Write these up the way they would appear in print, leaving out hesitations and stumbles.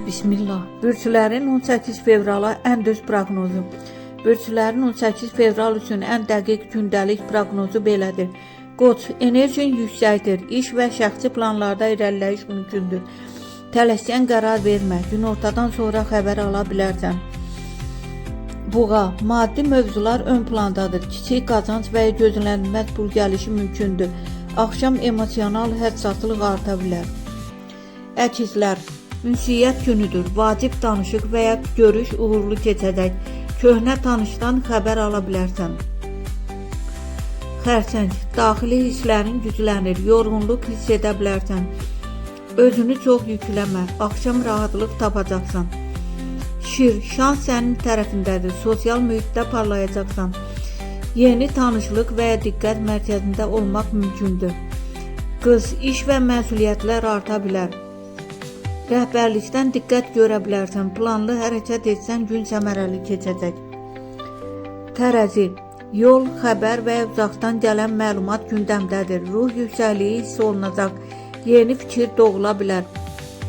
Bismillah. Bürclərin 18 fevrala ən düz proqnozu. Bürclərin 18 fevral üçün ən dəqiq gündəlik proqnozu belədir. Qoç, enerjin yüksəkdir. İş və şəxsi planlarda irəliləyiş mümkündür. Tələsən qərar vermə. Günortadan sonra xəbər ala bilərsən. Buğa, maddi mövzular ön plandadır. Kiçik qazanc və gözlənilməz pul gəlişi mümkündür. Axşam emosional hədsaslıq arta bilər. Əkizlər, ünsiyyət günüdür. Vacib danışıq və ya görüş uğurlu keçəcək. Köhnə tanışdan xəbər ala bilərsən. Xərçəng, daxili hisslərin güclənir. Yorğunluq hiss edə bilərsən. Özünü çox yükləmə. Axşam rahatlıq tapacaqsan. Şir, şans sənin tərəfindədir. Sosial mühitdə parlayacaqsan. Yeni tanışlıq və ya diqqət mərkəzində olmaq mümkündür. Qız, iş və məsuliyyətlər arta bilər. Rəhbərlikdən diqqət görə bilərsən. Planlı hərəkət etsən gün səmərəli keçəcək. Tərəzi, yol, xəbər və ya uzaqdan gələn məlumat gündəmdədir. Ruh yüksəkliyi hiss olunacaq. Yeni fikir doğula bilər.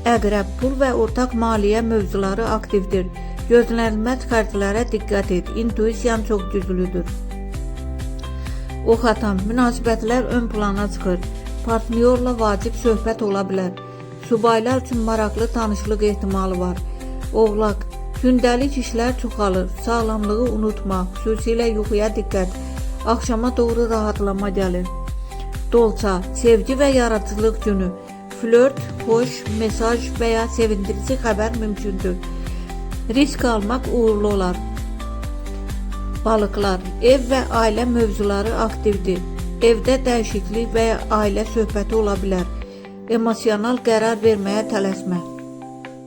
Əqrəb, pul və ortaq maliyyə mövzuları aktivdir. Gözlənilməz xərclərə diqqət et. İntuisiyan çox güclüdür. Oxatan, münasibətlər ön plana çıxır. Partnyorla vacib söhbət ola bilər. Subaylar üçün maraqlı tanışlıq ehtimalı var. Oğlaq, gündəlik işlər çoxalır. Sağlamlığı unutma, xüsusilə yuxuya diqqət. Axşama doğru rahatlama gəlir. Dolça, sevgi və yaradıcılıq günü. Flört, xoş, mesaj və ya sevindirici xəbər mümkündür. Risk almaq uğurlu olar. Balıqlar, ev və ailə mövzuları aktivdir. Evdə dəyişiklik və ya ailə söhbəti ola bilər. Emosional qərar verməyə tələsmə.